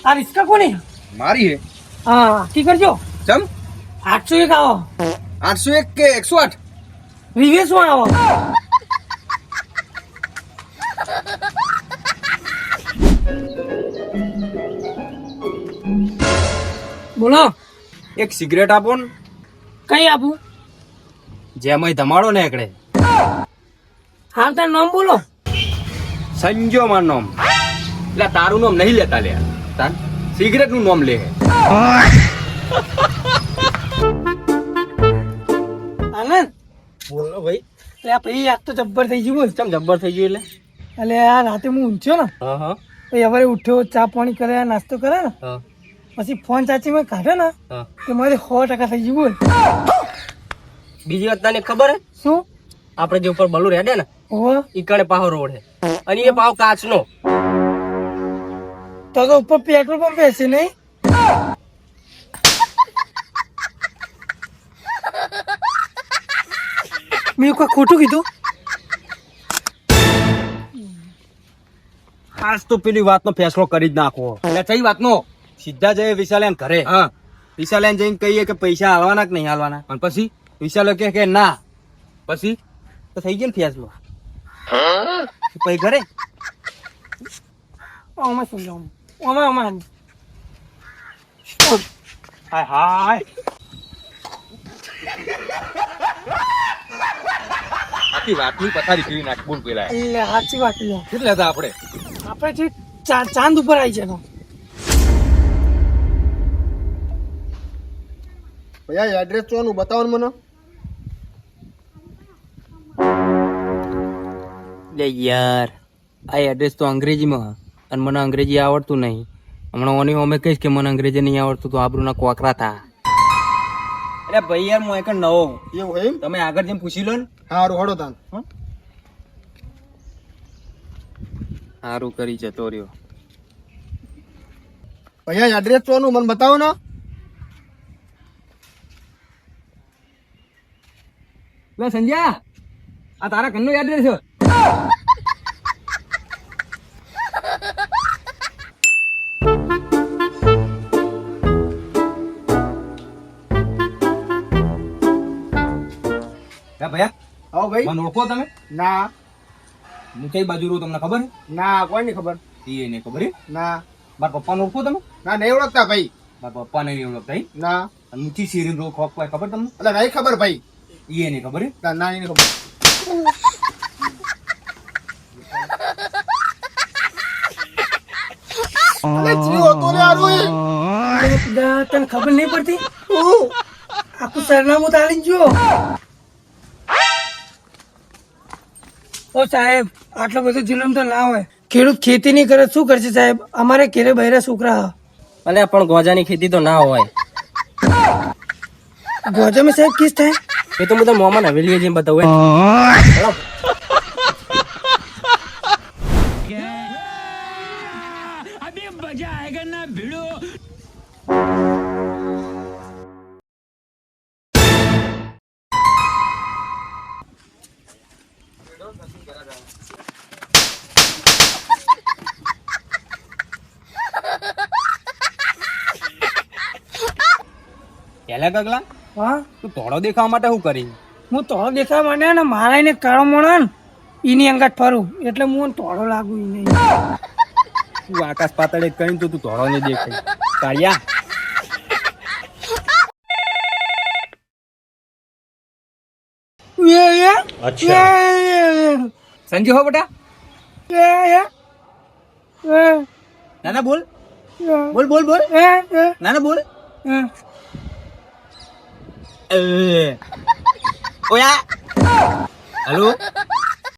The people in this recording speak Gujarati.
આ રિસ્કા કોની મારી હે હા કી કરજો ચમ 801 આવો 801 કે 108 રિવેશ માં આવો બોલો એક સિગરેટ આપો ને કઈ આપું જેમાં ધમાડો ને એકડે હા તાર નામ બોલો સંજો માર નામ એટલે તારું નામ નહીં લેતા લે તાર સિગરેટ નું નામ લે આનંદ બોલો ભાઈ એટલે આ ભાઈ આજ તો જબ્બર થઈ ગયું ચમ જબ્બર થઈ ગયું એટલે આ રાતે હું ઊંઘ્યો ને હા હા પછી હવે ઉઠ્યો ચા પાણી કરે નાસ્તો કરે ને હા પછી ફોન ચાચી મેં કાઢે ને હા કે મારે 100% થઈ ગયું બીજી વાત તને ખબર હે શું આપણે જે ઉપર બલુ રેડે ને ઓહો ઈ કણે પાહો રોડ હે અને એ પાવ કાચનો તો ઉપર પેટ્રોલ પંપ બેસે નહીં મેં કોઈ ખોટું કીધું આજ તો પેલી વાતનો ફેસલો કરી જ નાખો એટલે કઈ વાતનો સીધા જઈએ વિશાલેન ઘરે હા વિશાલેન જઈને કહીએ કે પૈસા હાલવાના કે નહીં હાલવાના અને પછી વિશાલો કે ના પછી તો થઈ ગયો ને ફેસલો પછી ઘરે આમાં સમજાવું આમાં હાય હાય આખી વાતની પથારી પીવી નાખ બોલ પેલા એટલે સાચી વાત છે કેટલા હતા આપણે આપણે જે ચાંદ ઉપર આવી છે ભૈયા એડ્રેસ ચોનું બતાવો ને મને લે યાર આ એડ્રેસ તો અંગ્રેજીમાં અને મને અંગ્રેજી આવડતું નહીં હમણાં ઓની અમે કહીશ કે મને અંગ્રેજી નહીં આવડતું તો આબરૂના કોકરા થા અરે ભાઈ યાર હું એક નવો એવું હોય એમ તમે આગળ જેમ પૂછી લો ને સારું હડો તાન સારું કરી જતો રહ્યો ભૈયા એડ્રેસ ચોનું મને બતાવો ને લે સંજ્યા આ તારા ઘરનું એડ્રેસ છે ભૈયા આવો ભાઈ મને ઓળખો તમે ના હું કઈ બાજુ રહું તમને ખબર ના કોઈ નહીં ખબર એ નહીં ખબર ના મારા પપ્પાને ઓળખો તમે ના નહીં ઓળખતા ભાઈ મારા પપ્પાને નહીં ઓળખતા ના અને ઊંચી શેરી રોગ ખબર તમને એટલે નહીં ખબર ભાઈ એ નહીં ખબર ના ના નહીં ખબર અરે જીવ હતો ને આરું એ. તને ખબર નહીં પડતી આખું સરનામું તાળી જો ઓ સાહેબ આટલો બધો જુલમ તો ના હોય ખેડૂત ખેતી નહીં કરે શું કરશે સાહેબ અમારે ઘેરે બહેરા છોકરા અલે પણ ગોજાની ખેતી તો ના હોય ગોજામાં સાહેબ કિસ થાય એ તો બધા મોમાં હવેલી જેમ બતાવું પેલા ગગલા હા તું ધોળો દેખાવા માટે શું કરી હું તોડો દેખાવા માંડ્યા ને મારા એને કાળો મોણો ને એની અંગાત ફરું એટલે હું તોડો લાગુ ઈ નહીં તું આકાશ પાતળે કરીને તું ધોળો નહીં દેખાય કાળિયા સંજય હો બેટા નાના બોલ બોલ બોલ બોલ નાના બોલ ઓયા હેલો